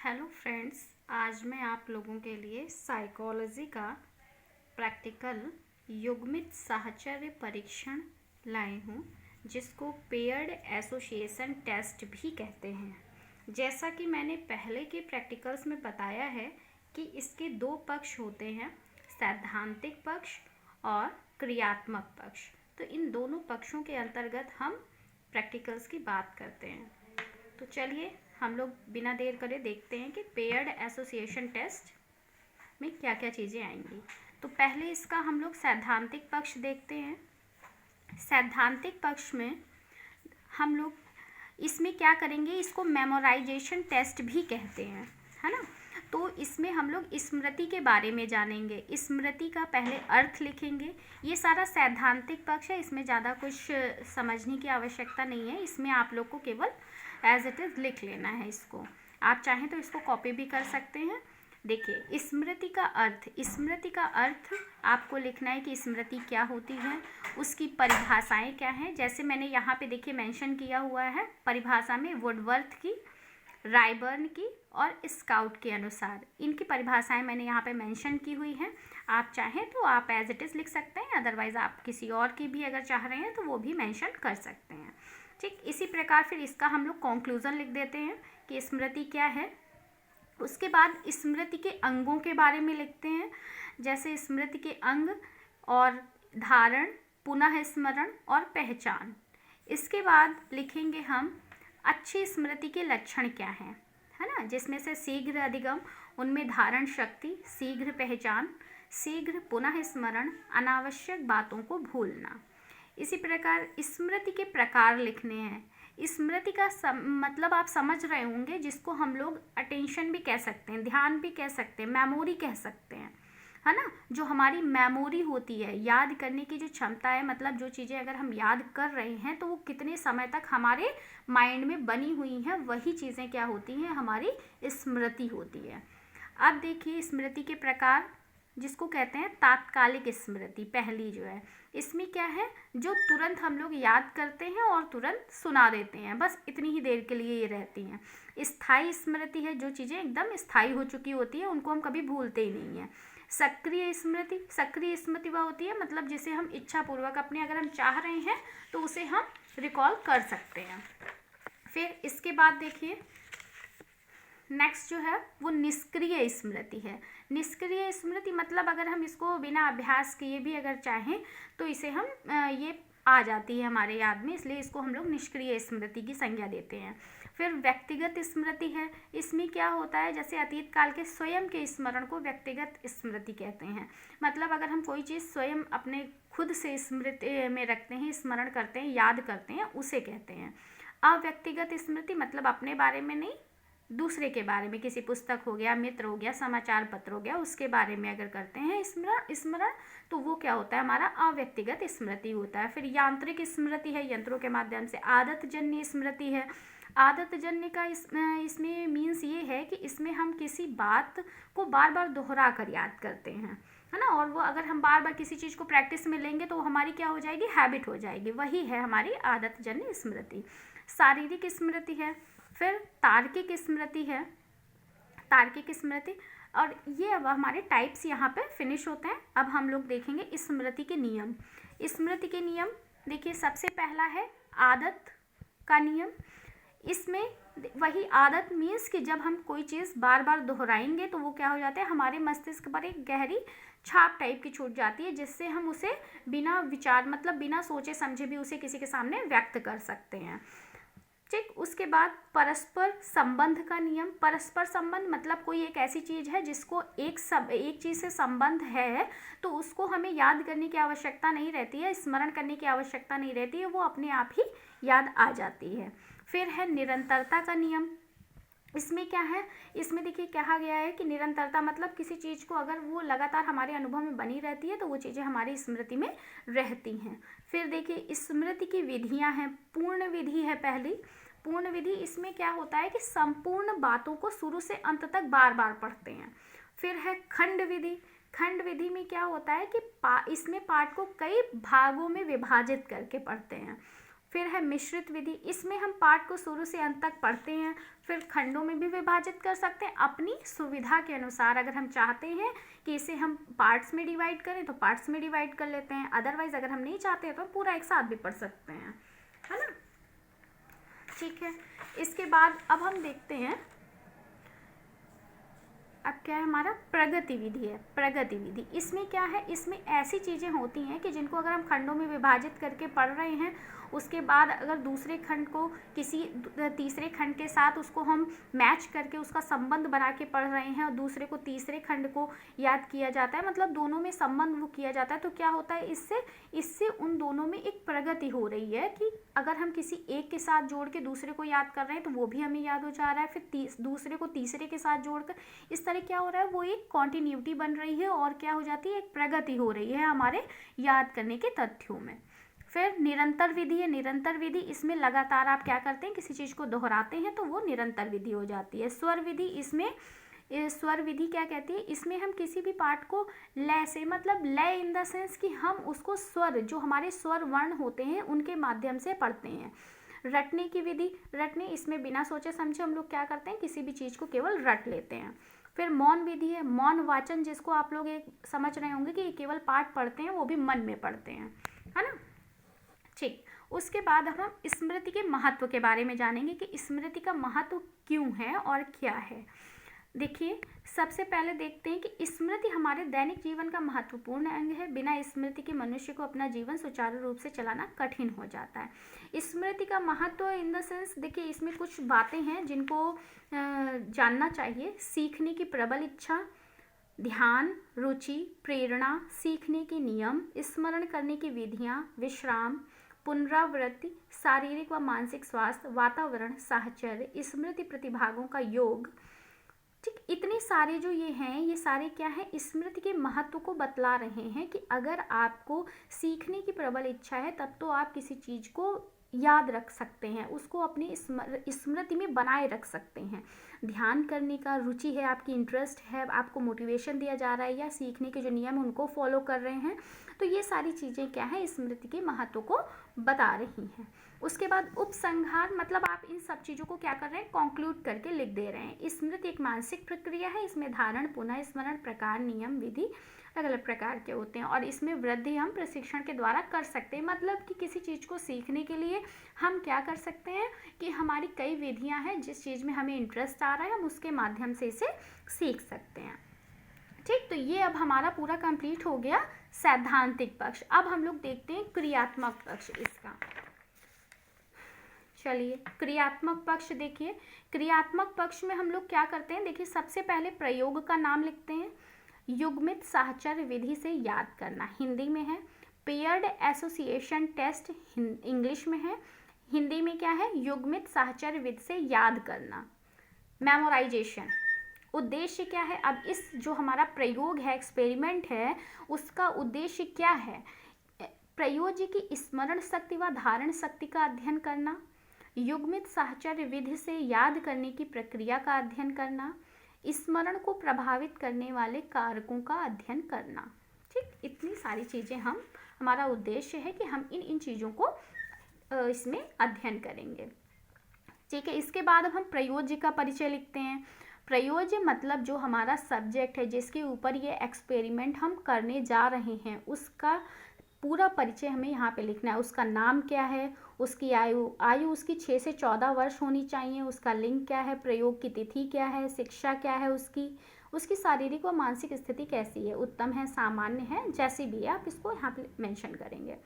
Hello friends, आज मैं आप लोगों के लिए साइकोलॉजी का प्रैक्टिकल युग्मित साहचर्य परीक्षण लाई हूँ, जिसको पेयर्ड एसोसिएशन टेस्ट भी कहते हैं। जैसा कि मैंने पहले के प्रैक्टिकल्स में बताया है कि इसके दो पक्ष होते हैं, सैद्धांतिक पक्ष और क्रियात्मक पक्ष। तो इन दोनों पक्षों के अंतर्गत हम प्रैक्टिकल्स की बात करते हैं। तो चलिए हम लोग बिना देर करे देखते हैं कि पेयर्ड एसोसिएशन टेस्ट में क्या क्या चीज़ें आएंगी। तो पहले इसका हम लोग सैद्धांतिक पक्ष देखते हैं। सैद्धांतिक पक्ष में हम लोग इसमें क्या करेंगे, इसको मेमोराइजेशन टेस्ट भी कहते हैं, है ना। तो इसमें हम लोग स्मृति के बारे में जानेंगे। स्मृति का पहले अर्थ लिखेंगे। ये सारा सैद्धांतिक पक्ष है, इसमें ज़्यादा कुछ समझने की आवश्यकता नहीं है। इसमें आप लोग को केवल एज इट इज़ लिख लेना है। इसको आप चाहें तो इसको कॉपी भी कर सकते हैं। देखिए, स्मृति का अर्थ आपको लिखना है कि स्मृति क्या होती है, उसकी परिभाषाएं क्या हैं। जैसे मैंने यहाँ पे देखिए मेंशन किया हुआ है परिभाषा में वुडवर्थ की, रायबर्न की और स्काउट के अनुसार इनकी परिभाषाएं मैंने यहाँ पे मेंशन की हुई हैं। आप चाहें तो आप एज इट इज़ लिख सकते हैं, अदरवाइज़ आप किसी और की भी अगर चाह रहे हैं तो वो भी मेंशन कर सकते हैं। ठीक इसी प्रकार फिर इसका हम लोग कंक्लूजन लिख देते हैं कि स्मृति क्या है। उसके बाद स्मृति के अंगों के बारे में लिखते हैं, जैसे स्मृति के अंग और धारण, पुनः स्मरण और पहचान। इसके बाद लिखेंगे हम अच्छी स्मृति के लक्षण क्या हैं, है ना, जिसमें से शीघ्र अधिगम, उनमें धारण शक्ति, शीघ्र पहचान, शीघ्र पुनः स्मरण, अनावश्यक बातों को भूलना। इसी प्रकार स्मृति के प्रकार लिखने हैं। स्मृति का मतलब आप समझ रहे होंगे, जिसको हम लोग अटेंशन भी कह सकते हैं, ध्यान भी कह सकते हैं, मेमोरी कह सकते हैं, है ना। जो हमारी मेमोरी होती है, याद करने की जो क्षमता है, मतलब जो चीज़ें अगर हम याद कर रहे हैं तो वो कितने समय तक हमारे माइंड में बनी हुई हैं, वही चीज़ें क्या होती हैं, हमारी स्मृति होती है। अब देखिए स्मृति के प्रकार, जिसको कहते हैं तात्कालिक स्मृति। पहली जो है, इसमें क्या है, जो तुरंत हम लोग याद करते हैं और तुरंत सुना देते हैं, बस इतनी ही देर के लिए ये रहती हैं। स्थायी स्मृति है, जो चीज़ें एकदम स्थायी हो चुकी होती है उनको हम कभी भूलते ही नहीं हैं। सक्रिय स्मृति वह होती है, मतलब जिसे हम इच्छापूर्वक अपने अगर हम चाह रहे हैं तो उसे हम रिकॉल कर सकते हैं। फिर इसके बाद देखिए नेक्स्ट जो है वो निष्क्रिय स्मृति है। निष्क्रिय स्मृति मतलब अगर हम इसको बिना अभ्यास किए भी अगर चाहें तो इसे हम ये आ जाती है हमारे याद में, इसलिए इसको हम लोग निष्क्रिय स्मृति की संज्ञा देते हैं। फिर व्यक्तिगत स्मृति है। इसमें क्या होता है, जैसे अतीत काल के स्वयं के स्मरण को व्यक्तिगत स्मृति कहते हैं। मतलब अगर हम कोई चीज़ स्वयं अपने खुद से स्मृति में रखते हैं, स्मरण करते हैं, याद करते हैं, उसे कहते हैं। अव्यक्तिगत स्मृति मतलब अपने बारे में नहीं, दूसरे के बारे में, किसी पुस्तक हो गया, मित्र हो गया, समाचार पत्र हो गया, उसके बारे में अगर करते हैं स्मरण तो वो क्या होता है, हमारा अव्यक्तिगत स्मृति होता है। फिर यांत्रिक स्मृति है, यंत्रों के माध्यम से। आदतजन्य स्मृति है। आदतजन्य का इसमें मीन्स ये है कि इसमें हम किसी बात को बार बार दोहरा कर याद करते हैं, है ना, और वो अगर हम बार बार किसी चीज़ को प्रैक्टिस में लेंगे तो हमारी क्या हो जाएगी, हैबिट हो जाएगी, वही है हमारी आदतजन्य स्मृति। शारीरिक स्मृति है। फिर तार्किक स्मृति है, तार्किक स्मृति। और ये अब हमारे टाइप्स यहाँ पे फिनिश होते हैं। अब हम लोग देखेंगे स्मृति के नियम। स्मृति के नियम देखिए, सबसे पहला है आदत का नियम। इसमें वही आदत मीन्स कि जब हम कोई चीज़ बार बार दोहराएंगे तो वो क्या हो जाता है, हमारे मस्तिष्क पर एक गहरी छाप टाइप की छूट जाती है, जिससे हम उसे बिना विचार मतलब बिना सोचे समझे भी उसे किसी के सामने व्यक्त कर सकते हैं। ठीक, उसके बाद परस्पर संबंध का नियम। परस्पर संबंध मतलब कोई एक ऐसी चीज़ है जिसको एक चीज़ से संबंध है, तो उसको हमें याद करने की आवश्यकता नहीं रहती है, स्मरण करने की आवश्यकता नहीं रहती है, वो अपने आप ही याद आ जाती है। फिर है निरंतरता का नियम। इसमें क्या है, इसमें देखिए कहा गया है कि निरंतरता मतलब किसी चीज़ को अगर वो लगातार हमारे अनुभव में बनी रहती है तो वो चीज़ें हमारी स्मृति में रहती हैं। फिर देखिए स्मृति की विधियां हैं। पूर्ण विधि है पहली। पूर्ण विधि, इसमें क्या होता है कि संपूर्ण बातों को शुरू से अंत तक बार बार पढ़ते हैं। फिर है खंड विधि। खंड विधि में क्या होता है कि इसमें पाठ को कई भागों में विभाजित करके पढ़ते हैं। फिर है मिश्रित विधि, इसमें हम पाठ को शुरू से अंत तक पढ़ते हैं, फिर खंडों में भी विभाजित कर सकते हैं अपनी सुविधा के अनुसार। अगर हम चाहते हैं कि इसे हम पार्ट्स में डिवाइड करें तो पार्ट्स में डिवाइड कर लेते हैं, अदरवाइज अगर हम नहीं चाहते हैं तो पूरा एक साथ भी पढ़ सकते हैं, है ना। ठीक है, इसके बाद अब हम देखते हैं अब क्या है, हमारा प्रगति विधि है। प्रगति विधि इसमें क्या है, इसमें ऐसी चीज़ें होती हैं कि जिनको अगर हम खंडों में विभाजित करके पढ़ रहे हैं, उसके बाद अगर दूसरे खंड को किसी तीसरे खंड के साथ उसको हम मैच करके उसका संबंध बना के पढ़ रहे हैं और दूसरे को तीसरे खंड को याद किया जाता है, मतलब दोनों में संबंध वो किया जाता है, तो क्या होता है, इससे उन दोनों में एक प्रगति हो रही है कि अगर हम किसी एक के साथ जोड़ के दूसरे को याद कर रहे हैं तो वो भी हमें याद हो जा रहा है, फिर दूसरे को तीसरे के साथ जोड़कर इस तरह क्या हो रहा है, वो एक कॉन्टिन्यूटी बन रही है और क्या हो जाती है, एक प्रगति हो रही है हमारे याद करने के तथ्यों में। फिर निरंतर विधि है। निरंतर विधि इसमें लगातार आप क्या करते हैं, किसी चीज़ को दोहराते हैं तो वो निरंतर विधि हो जाती है। स्वर विधि, इसमें स्वर विधि क्या कहती है, इसमें हम किसी भी पाठ को लय से, मतलब लय इन द सेंस कि हम उसको स्वर, जो हमारे स्वर वर्ण होते हैं उनके माध्यम से पढ़ते हैं। रटने की विधि, रटने, इसमें बिना सोचे समझे हम लोग क्या करते हैं, किसी भी चीज़ को केवल रट लेते हैं। फिर मौन विधि है। मौन वाचन, जिसको आप लोग एक समझ रहे होंगे कि केवल पाठ पढ़ते हैं, वो भी मन में पढ़ते हैं, है ना। ठीक, उसके बाद हम स्मृति के महत्व के बारे में जानेंगे कि स्मृति का महत्व क्यों है और क्या है। देखिए, सबसे पहले देखते हैं कि स्मृति हमारे दैनिक जीवन का महत्वपूर्ण अंग है। बिना स्मृति के मनुष्य को अपना जीवन सुचारू रूप से चलाना कठिन हो जाता है। स्मृति का महत्व इन द सेंस, देखिए इसमें कुछ बातें हैं जिनको जानना चाहिए। सीखने की प्रबल इच्छा, ध्यान, रुचि, प्रेरणा, सीखने के नियम, स्मरण करने की विधियाँ, विश्राम, पुनरावृत्ति, शारीरिक व मानसिक स्वास्थ्य, वातावरण, साहचर्य, स्मृति प्रतिभागों का योग। ठीक, इतने सारे जो ये हैं, ये सारे क्या है, स्मृति के महत्व को बतला रहे हैं कि अगर आपको सीखने की प्रबल इच्छा है तब तो आप किसी चीज़ को याद रख सकते हैं, उसको अपनी स्मृति में बनाए रख सकते हैं। ध्यान करने का रुचि है, आपकी इंटरेस्ट है, आपको मोटिवेशन दिया जा रहा है या सीखने के जो नियम उनको फॉलो कर रहे हैं, तो ये सारी चीज़ें क्या है, स्मृति के महत्व को बता रही हैं। उसके बाद उपसंहार, मतलब आप इन सब चीज़ों को क्या कर रहे हैं, कंक्लूड करके लिख दे रहे हैं। स्मृति एक मानसिक प्रक्रिया है, इसमें धारण, पुनः स्मरण, प्रकार, नियम, विधि अलग अलग प्रकार के होते हैं और इसमें वृद्धि हम प्रशिक्षण के द्वारा कर सकते हैं। मतलब कि किसी चीज़ को सीखने के लिए हम क्या कर सकते हैं कि हमारी कई विधियां हैं, जिस चीज़ में हमें इंटरेस्ट आ रहा है हम उसके माध्यम से इसे सीख सकते हैं। ठीक, तो ये अब हमारा पूरा कंप्लीट हो गया सैद्धांतिक पक्ष। अब हम लोग देखते हैं क्रियात्मक पक्ष इसका। चलिए, क्रियात्मक पक्ष देखिए, क्रियात्मक पक्ष में हम लोग क्या करते हैं, देखिए सबसे पहले प्रयोग का नाम लिखते हैं। युग्मित साहचर्य विधि से याद करना हिंदी में है। पेयर्ड एसोसिएशन टेस्ट इंग्लिश में है। हिंदी में क्या है, युग्मित साहचर्य विधि से याद करना। मेमोराइजेशन, उद्देश्य क्या है, अब इस जो हमारा प्रयोग है, एक्सपेरिमेंट है, उसका उद्देश्य क्या है, प्रयोज्य की स्मरण शक्ति व धारण शक्ति का अध्ययन करना, युग्मित साहचर्य विधि से याद करने की प्रक्रिया का अध्ययन करना, स्मरण को प्रभावित करने वाले कारकों का अध्ययन करना। ठीक, इतनी सारी चीज़ें हमारा उद्देश्य है कि हम इन चीज़ों को इसमें अध्ययन करेंगे। ठीक है, इसके बाद अब हम प्रयोज्य का परिचय लिखते हैं। प्रयोज्य मतलब जो हमारा सब्जेक्ट है, जिसके ऊपर ये एक्सपेरिमेंट हम करने जा रहे हैं, उसका पूरा परिचय हमें यहाँ पे लिखना है। उसका नाम क्या है, उसकी आयु उसकी 6 से 14 वर्ष होनी चाहिए, उसका लिंग क्या है, प्रयोग की तिथि क्या है, शिक्षा क्या है उसकी शारीरिक व मानसिक स्थिति कैसी है, उत्तम है, सामान्य है, जैसी भी है, आप इसको यहाँ पे मेंशन करेंगे।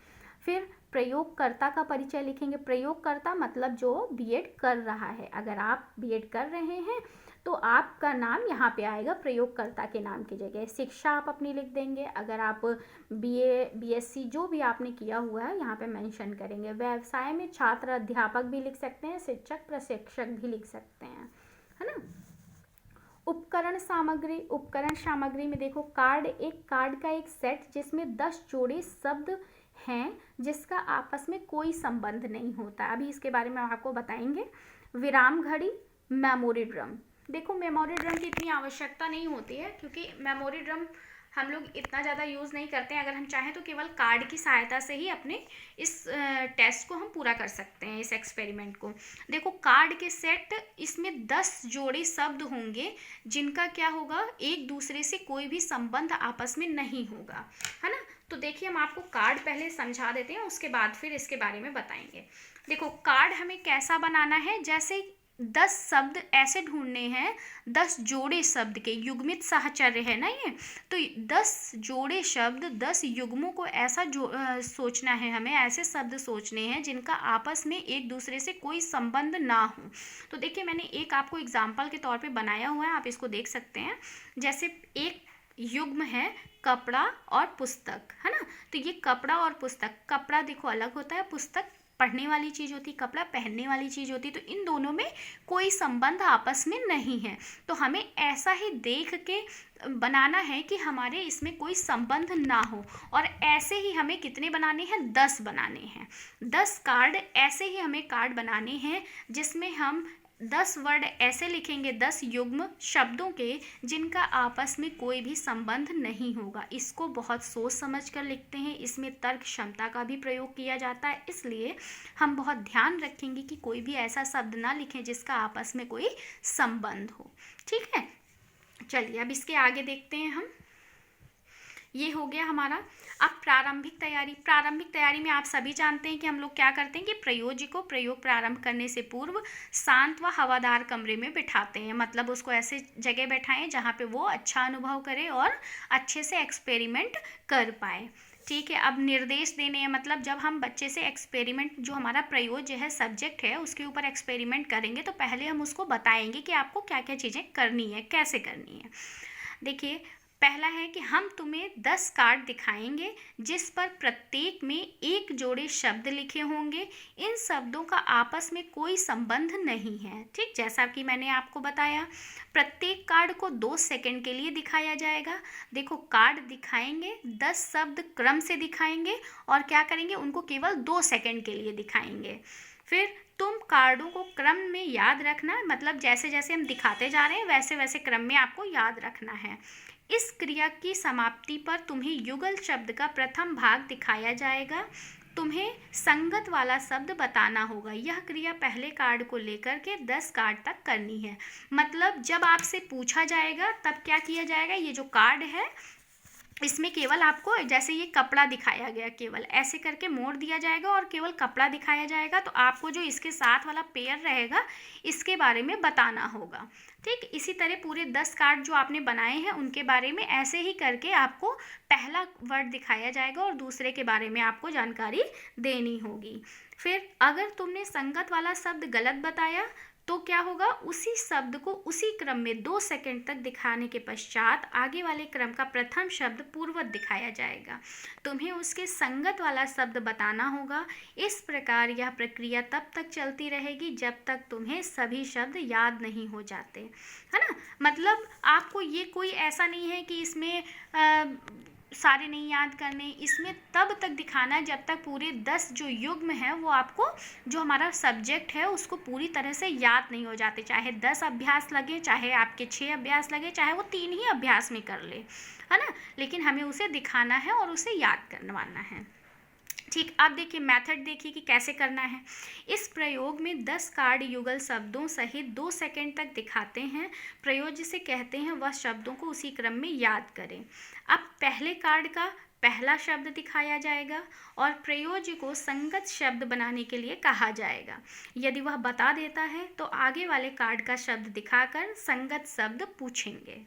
फिर प्रयोगकर्ता का परिचय लिखेंगे। प्रयोगकर्ता मतलब जो बीएड कर रहा है, अगर आप बीएड कर रहे हैं तो आपका नाम यहाँ पे आएगा प्रयोगकर्ता के नाम की जगह। शिक्षा आप अपनी लिख देंगे, अगर आप बीए बीएससी जो भी आपने किया हुआ है यहाँ पे मेंशन करेंगे। व्यवसाय में छात्र अध्यापक भी लिख सकते हैं, शिक्षक प्रशिक्षक भी लिख सकते हैं, है ना। उपकरण सामग्री, उपकरण सामग्री में देखो कार्ड का एक सेट जिसमें 10 जोड़े शब्द हैं जिसका आपस में कोई संबंध नहीं होता। अभी इसके बारे में आपको बताएंगे। विराम घड़ी, मेमोरी ड्रम। देखो मेमोरी ड्रम की इतनी आवश्यकता नहीं होती है क्योंकि मेमोरी ड्रम हम लोग इतना ज़्यादा यूज़ नहीं करते हैं। अगर हम चाहें तो केवल कार्ड की सहायता से ही अपने इस टेस्ट को हम पूरा कर सकते हैं, इस एक्सपेरिमेंट को। देखो कार्ड के सेट, इसमें 10 जोड़े शब्द होंगे जिनका क्या होगा, एक दूसरे से कोई भी संबंध आपस में नहीं होगा, है ना। तो देखिए हम आपको कार्ड पहले समझा देते हैं, उसके बाद फिर इसके बारे में बताएंगे। देखो कार्ड हमें कैसा बनाना है, जैसे 10 शब्द ऐसे ढूंढने हैं, 10 जोड़े शब्द के, युग्मित साहचर्य है ना ये, तो 10 जोड़े शब्द, 10 युग्मों को ऐसा सोचना है हमें, ऐसे शब्द सोचने हैं जिनका आपस में एक दूसरे से कोई संबंध ना हो। तो देखिए मैंने एक आपको एग्जाम्पल के तौर पे बनाया हुआ है, आप इसको देख सकते हैं। जैसे एक युग्म है कपड़ा और पुस्तक, है ना। तो ये कपड़ा और पुस्तक, कपड़ा देखो अलग होता है, पुस्तक पढ़ने वाली चीज़ होती, कपड़ा पहनने वाली चीज़ होती, तो इन दोनों में कोई संबंध आपस में नहीं है। तो हमें ऐसा ही देख के बनाना है कि हमारे इसमें कोई संबंध ना हो। और ऐसे ही हमें कितने बनाने हैं, 10 बनाने हैं। 10 कार्ड ऐसे ही हमें कार्ड बनाने हैं जिसमें हम 10 वर्ड ऐसे लिखेंगे, 10 युग्म शब्दों के जिनका आपस में कोई भी संबंध नहीं होगा। इसको बहुत सोच समझ कर लिखते हैं, इसमें तर्क क्षमता का भी प्रयोग किया जाता है, इसलिए हम बहुत ध्यान रखेंगे कि कोई भी ऐसा शब्द ना लिखें जिसका आपस में कोई संबंध हो। ठीक है, चलिए अब इसके आगे देखते हैं हम। ये हो गया हमारा। अब प्रारंभिक तैयारी में आप सभी जानते हैं कि हम लोग क्या करते हैं कि प्रयोज्य को प्रयोग प्रारंभ करने से पूर्व शांत व हवादार कमरे में बिठाते हैं। मतलब उसको ऐसे जगह बैठाएं जहाँ पे वो अच्छा अनुभव करे और अच्छे से एक्सपेरिमेंट कर पाए। ठीक है, अब निर्देश देने हैं, मतलब जब हम बच्चे से एक्सपेरिमेंट, जो हमारा प्रयोज्य है, सब्जेक्ट है, उसके ऊपर एक्सपेरिमेंट करेंगे तो पहले हम उसको बताएंगे कि आपको क्या क्या चीज़ें करनी है, कैसे करनी है। देखिए पहला है कि हम तुम्हें 10 कार्ड दिखाएंगे जिस पर प्रत्येक में एक जोड़े शब्द लिखे होंगे। इन शब्दों का आपस में कोई संबंध नहीं है। ठीक, जैसा कि मैंने आपको बताया, प्रत्येक कार्ड को 2 सेकंड के लिए दिखाया जाएगा। देखो कार्ड दिखाएंगे, 10 शब्द क्रम से दिखाएंगे और क्या करेंगे, उनको केवल 2 सेकंड के लिए दिखाएंगे। फिर तुम कार्डों को क्रम में याद रखना, मतलब जैसे जैसे हम दिखाते जा रहे हैं वैसे वैसे क्रम में आपको याद रखना है। इस क्रिया की समाप्ति पर तुम्हें युगल शब्द का प्रथम भाग दिखाया जाएगा। तुम्हें संगत वाला शब्द बताना होगा। यह क्रिया पहले कार्ड को लेकर के 10 कार्ड तक करनी है। मतलब जब आपसे पूछा जाएगा तब क्या किया जाएगा, ये जो कार्ड है इसमें केवल आपको, जैसे ये कपड़ा दिखाया गया, केवल ऐसे करके मोड़ दिया जाएगा और केवल कपड़ा दिखाया जाएगा, तो आपको जो इसके साथ वाला पेयर रहेगा इसके बारे में बताना होगा। ठीक, इसी तरह पूरे 10 कार्ड जो आपने बनाए हैं उनके बारे में ऐसे ही करके आपको पहला वर्ड दिखाया जाएगा और दूसरे के बारे में आपको जानकारी देनी होगी। फिर अगर तुमने संगत वाला शब्द गलत बताया तो क्या होगा, उसी शब्द को उसी क्रम में 2 सेकंड तक दिखाने के पश्चात आगे वाले क्रम का प्रथम शब्द पूर्ववत दिखाया जाएगा। तुम्हें उसके संगत वाला शब्द बताना होगा। इस प्रकार यह प्रक्रिया तब तक चलती रहेगी जब तक तुम्हें सभी शब्द याद नहीं हो जाते, है ना। मतलब आपको ये कोई ऐसा नहीं है कि इसमें सारे नहीं याद करने, इसमें तब तक दिखाना जब तक पूरे 10 जो युग्म हैं वो आपको, जो हमारा सब्जेक्ट है उसको पूरी तरह से याद नहीं हो जाते। चाहे 10 अभ्यास लगे, चाहे आपके 6 अभ्यास लगे, चाहे वो 3 ही अभ्यास में कर ले, है ना, लेकिन हमें उसे दिखाना है और उसे याद करवाना है। ठीक, अब देखिए मेथड देखिए कि कैसे करना है। इस प्रयोग में 10 कार्ड युगल शब्दों सहित 2 सेकंड तक दिखाते हैं। प्रयोज्य से कहते हैं वह शब्दों को उसी क्रम में याद करें। अब पहले कार्ड का पहला शब्द दिखाया जाएगा और प्रयोज्य को संगत शब्द बनाने के लिए कहा जाएगा। यदि वह बता देता है तो आगे वाले कार्ड का शब्द दिखाकर संगत शब्द पूछेंगे।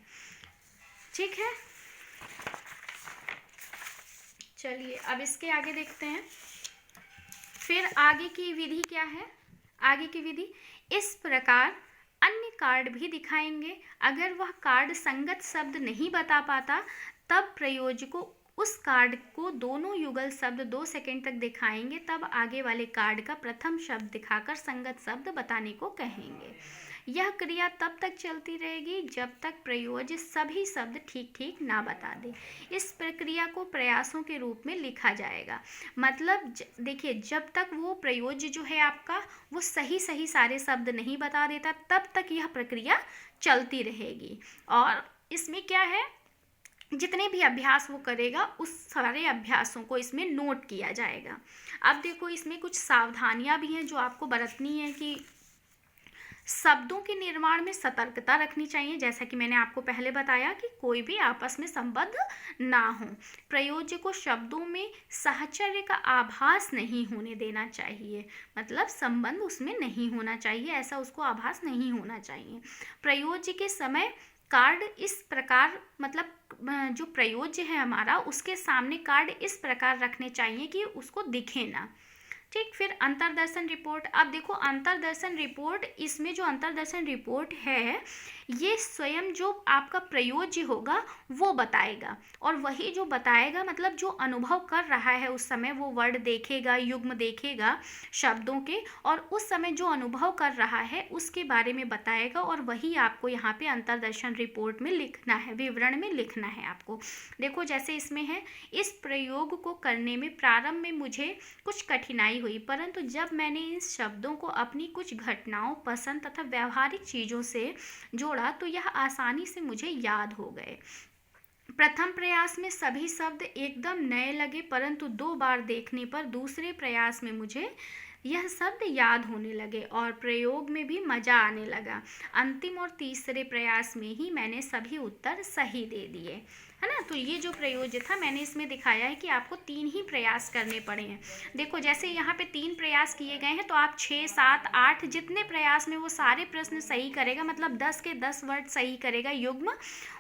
ठीक है, चलिए अब इसके आगे देखते हैं। फिर आगे की विधि क्या है, आगे की विधि इस प्रकार अन्य कार्ड भी दिखाएंगे। अगर वह कार्ड संगत शब्द नहीं बता पाता तब प्रयोज्य को उस कार्ड को दोनों युगल शब्द 2 सेकंड तक दिखाएंगे। तब आगे वाले कार्ड का प्रथम शब्द दिखाकर संगत शब्द बताने को कहेंगे। यह क्रिया तब तक चलती रहेगी जब तक प्रयोज्य सभी शब्द ठीक ठीक ना बता दे। इस प्रक्रिया को प्रयासों के रूप में लिखा जाएगा। मतलब देखिए जब तक वो प्रयोज्य जो है आपका वो सही सही सारे शब्द नहीं बता देता तब तक यह प्रक्रिया चलती रहेगी। और इसमें क्या है, जितने भी अभ्यास वो करेगा उस सारे अभ्यासों को इसमें नोट किया जाएगा। अब देखो इसमें कुछ सावधानियां भी हैं जो आपको बरतनी है कि शब्दों के निर्माण में सतर्कता रखनी चाहिए, जैसा कि मैंने आपको पहले बताया कि कोई भी आपस में संबद्ध ना हो। प्रयोज्य को शब्दों में साहचर्य का आभास नहीं होने देना चाहिए, मतलब संबंध उसमें नहीं होना चाहिए, ऐसा उसको आभास नहीं होना चाहिए। प्रयोज्य के समय कार्ड इस प्रकार, मतलब जो प्रयोज्य है हमारा उसके सामने कार्ड इस प्रकार रखने चाहिए कि उसको दिखे ना। ठीक, फिर अंतर्दर्शन रिपोर्ट। अब देखो अंतर्दर्शन रिपोर्ट, इसमें जो अंतर्दर्शन रिपोर्ट है ये स्वयं जो आपका प्रयोज्य होगा वो बताएगा, और वही जो बताएगा मतलब जो अनुभव कर रहा है उस समय वो वर्ड देखेगा, युग्म देखेगा शब्दों के, और उस समय जो अनुभव कर रहा है उसके बारे में बताएगा, और वही आपको यहाँ पे अंतर्दर्शन रिपोर्ट में लिखना है, विवरण में लिखना है आपको। देखो जैसे इसमें है, इस प्रयोग को करने में प्रारंभ में मुझे कुछ कठिनाई हुई, परंतु जब मैंने इस शब्दों को अपनी कुछ घटनाओं, पसंद तथा व्यवहारिक चीज़ों से जोड़ा तो यह आसानी से मुझे याद हो गए। प्रथम प्रयास में सभी शब्द एकदम नए लगे, परंतु 2 बार देखने पर दूसरे प्रयास में मुझे यह शब्द याद होने लगे और प्रयोग में भी मज़ा आने लगा। अंतिम और तीसरे प्रयास में ही मैंने सभी उत्तर सही दे दिए, है ना। तो ये जो प्रयोज्य था मैंने इसमें दिखाया है कि आपको 3 ही प्रयास करने पड़े हैं। देखो जैसे यहाँ पे 3 प्रयास किए गए हैं तो आप 6, 7, 8 जितने प्रयास में वो सारे प्रश्न सही करेगा, मतलब 10 के 10 वर्ड सही करेगा युग्म,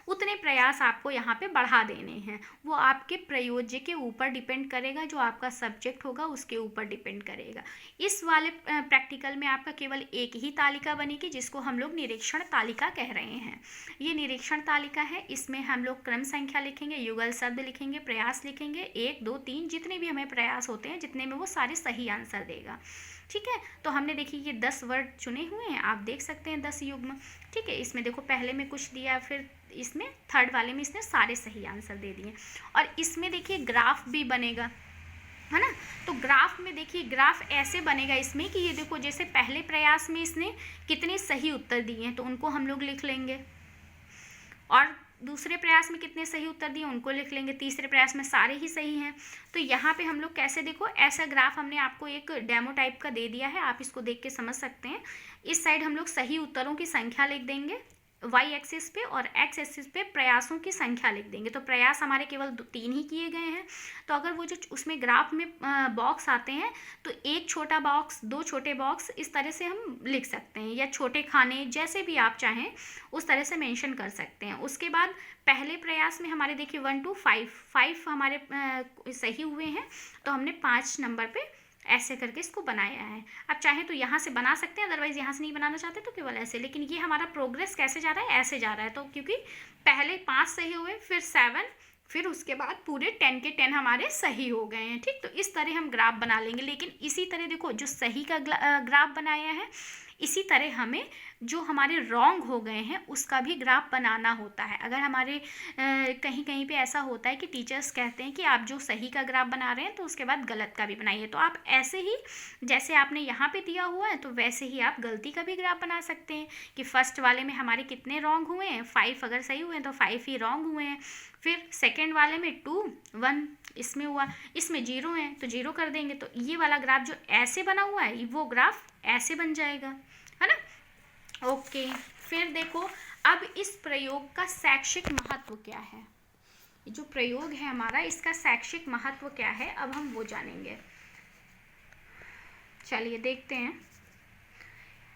उतने प्रयास आपको यहाँ पे बढ़ा देने हैं। वो आपके प्रयोज्य के ऊपर डिपेंड करेगा, जो आपका सब्जेक्ट होगा उसके ऊपर डिपेंड करेगा। इस वाले प्रैक्टिकल में आपका केवल एक ही तालिका बनेगी जिसको हम लोग निरीक्षण तालिका कह रहे हैं। ये निरीक्षण तालिका है, इसमें हम लोग क्रम संख्या लिखेंगे, युगल शब्द लिखेंगे, प्रयास लिखेंगे, 1, 2, 3 जितने भी हमें प्रयास होते हैं, जितने में वो सारे सही आंसर देगा। ठीक है, तो हमने देखिए ये 10 वर्ड चुने हुए हैं, आप देख सकते हैं 10 युग्म। ठीक है, इसमें देखो पहले में कुछ दिया, फिर इसमें थर्ड वाले में इसने सारे सही आंसर दे दिए। और इसमें देखिए ग्राफ भी बनेगा, है ना। तो ग्राफ में देखिए ग्राफ ऐसे बनेगा इसमें कि ये देखो जैसे पहले प्रयास में इसने कितने सही उत्तर दिए हैं तो उनको हम लोग लिख लेंगे, और दूसरे प्रयास में कितने सही उत्तर दिए उनको लिख लेंगे, तीसरे प्रयास में सारे ही सही हैं। तो यहाँ पे हम लोग कैसे, देखो ऐसा ग्राफ हमने आपको एक डेमो टाइप का दे दिया है, आप इसको देख के समझ सकते हैं। इस साइड हम लोग सही उत्तरों की संख्या लिख देंगे वाई एक्सिस पे, और एक्स एक्सिस पे प्रयासों की संख्या लिख देंगे। तो प्रयास हमारे केवल 3 ही किए गए हैं, तो अगर वो जो उसमें ग्राफ में बॉक्स आते हैं तो एक छोटा बॉक्स, 2 छोटे बॉक्स, इस तरह से हम लिख सकते हैं, या छोटे खाने जैसे भी आप चाहें उस तरह से मेंशन कर सकते हैं। उसके बाद पहले प्रयास में हमारे देखिए 1 to 5 हमारे सही हुए हैं, तो हमने 5 नंबर पे ऐसे करके इसको बनाया है। आप चाहे तो यहाँ से बना सकते हैं, अदरवाइज यहाँ से नहीं बनाना चाहते तो केवल ऐसे। लेकिन ये हमारा प्रोग्रेस कैसे जा रहा है, ऐसे जा रहा है, तो क्योंकि पहले 5 सही हुए, फिर 7, फिर उसके बाद पूरे 10 के 10 हमारे सही हो गए हैं। ठीक, तो इस तरह हम ग्राफ बना लेंगे। लेकिन इसी तरह देखो जो सही का ग्राफ बनाया है, इसी तरह हमें जो हमारे रॉन्ग हो गए हैं उसका भी ग्राफ बनाना होता है। अगर हमारे कहीं कहीं पे ऐसा होता है कि टीचर्स कहते हैं कि आप जो सही का ग्राफ बना रहे हैं तो उसके बाद गलत का भी बनाइए, तो आप ऐसे ही जैसे आपने यहाँ पे दिया हुआ है तो वैसे ही आप गलती का भी ग्राफ बना सकते हैं कि फर्स्ट वाले में हमारे कितने रॉन्ग हुए हैं, 5 अगर सही हुए हैं तो 5 ही रॉन्ग हुए हैं। फिर सेकेंड वाले में 2, 1 इसमें हुआ, इसमें 0 है तो 0 कर देंगे। तो ये वाला ग्राफ जो ऐसे बना हुआ है वो ग्राफ ऐसे बन जाएगा, है ना। ओके, फिर देखो अब इस प्रयोग का शैक्षिक महत्व क्या है। जो प्रयोग है हमारा इसका शैक्षिक महत्व क्या है, अब हम वो जानेंगे। चलिए देखते हैं।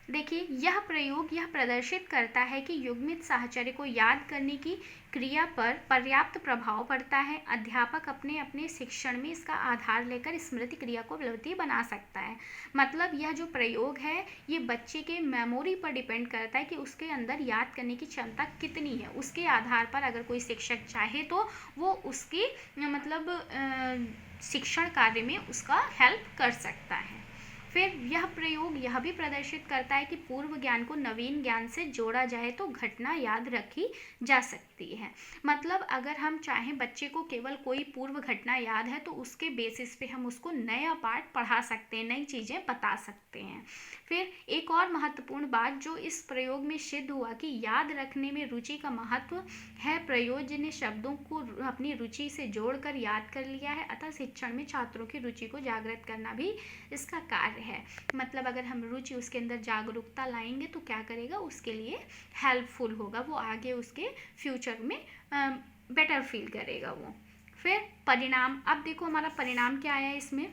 देखिए यह प्रयोग यह प्रदर्शित करता है कि युग्मित साहचर्य को याद करने की क्रिया पर पर्याप्त प्रभाव पड़ता है। अध्यापक अपने अपने शिक्षण में इसका आधार लेकर स्मृति क्रिया को बलवती बना सकता है। मतलब यह जो प्रयोग है ये बच्चे के मेमोरी पर डिपेंड करता है कि उसके अंदर याद करने की क्षमता कितनी है। उसके आधार पर अगर कोई शिक्षक चाहे तो वो उसकी मतलब शिक्षण कार्य में उसका हेल्प कर सकता है। फिर यह प्रयोग यह भी प्रदर्शित करता है कि पूर्व ज्ञान को नवीन ज्ञान से जोड़ा जाए तो घटना याद रखी जा सकती है। मतलब अगर हम चाहें बच्चे को केवल कोई पूर्व घटना याद है तो उसके बेसिस पे हम उसको नया पाठ पढ़ा सकते हैं, नई चीज़ें बता सकते हैं। फिर एक और महत्वपूर्ण बात जो इस प्रयोग में सिद्ध हुआ कि याद रखने में रुचि का महत्व है। प्रयोज्य ने शब्दों को अपनी रुचि से जोड़कर याद कर लिया है, अतः शिक्षण में छात्रों की रुचि को जागृत करना भी इसका कार्य है। मतलब अगर हम रुचि उसके अंदर जागरूकता लाएंगे तो क्या करेगा, उसके लिए हेल्पफुल होगा, वो आगे उसके फ्यूचर में बेटर फील करेगा वो। फिर परिणाम, अब देखो हमारा परिणाम क्या आया है इसमें।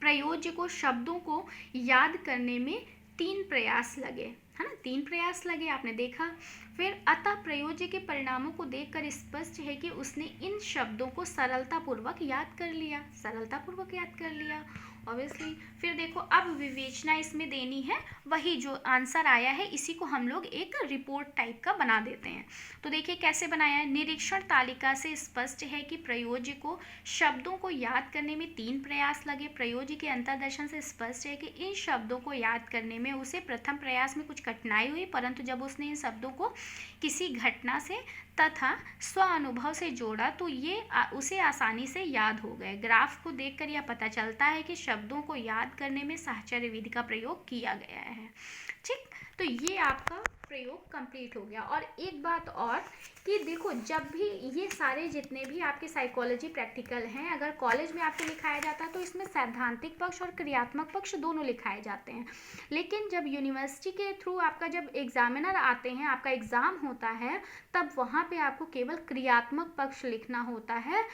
प्रयोज्य को शब्दों को याद करने में 3 प्रयास लगे, है ना, 3 प्रयास लगे, आपने देखा। फिर अतः प्रयोज्य के परिणामों को देखकर स्पष्ट है कि उसने इन शब्दों को सरलतापूर्वक याद कर लिया, सरलतापूर्वक याद कर लिया ऑब्वियसली। फिर देखो अब विवेचना इसमें देनी है, वही जो आंसर आया है इसी को हम लोग एक रिपोर्ट टाइप का बना देते हैं। तो देखिए कैसे बनाया है। निरीक्षण तालिका से स्पष्ट है कि प्रयोज्य को शब्दों को याद करने में 3 प्रयास लगे। प्रयोज्य के अंतर्दर्शन से स्पष्ट है कि इन शब्दों को याद करने में उसे प्रथम प्रयास में कुछ कठिनाई हुई, परंतु जब उसने इन शब्दों को किसी घटना से तथा स्व अनुभव से जोड़ा तो ये उसे आसानी से याद हो गए। ग्राफ को देखकर यह पता चलता है कि शब्दों को याद करने में साहचर्य विधि का प्रयोग किया गया है। ठीक, तो ये आपका प्रयोग कंप्लीट हो गया। और एक बात और कि देखो जब भी ये सारे जितने भी आपके साइकोलॉजी प्रैक्टिकल हैं, अगर कॉलेज में आपको लिखाया जाता है तो इसमें सैद्धांतिक पक्ष और क्रियात्मक पक्ष दोनों लिखाए जाते हैं। लेकिन जब यूनिवर्सिटी के थ्रू आपका जब एग्जामिनर आते हैं, आपका एग्ज़ाम होता है, तब वहाँ पे आपको केवल क्रियात्मक पक्ष लिखना होता है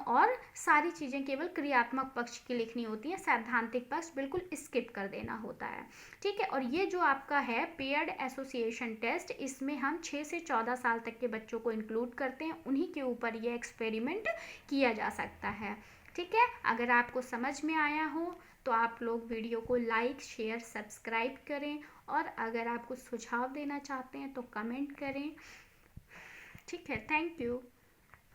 और सारी चीज़ें केवल क्रियात्मक पक्ष की लिखनी होती हैं, सैद्धांतिक पक्ष बिल्कुल स्किप कर देना होता है। ठीक है, और ये जो आपका है पेयर्ड एसोसिएशन टेस्ट, इसमें हम 6 से 14 साल तक के बच्चों को इंक्लूड करते हैं, उन्हीं के ऊपर ये एक्सपेरिमेंट किया जा सकता है। ठीक है, अगर आपको समझ में आया हो तो आप लोग वीडियो को लाइक शेयर सब्सक्राइब करें, और अगर आप कुछ सुझाव देना चाहते हैं तो कमेंट करें। ठीक है, थैंक यू।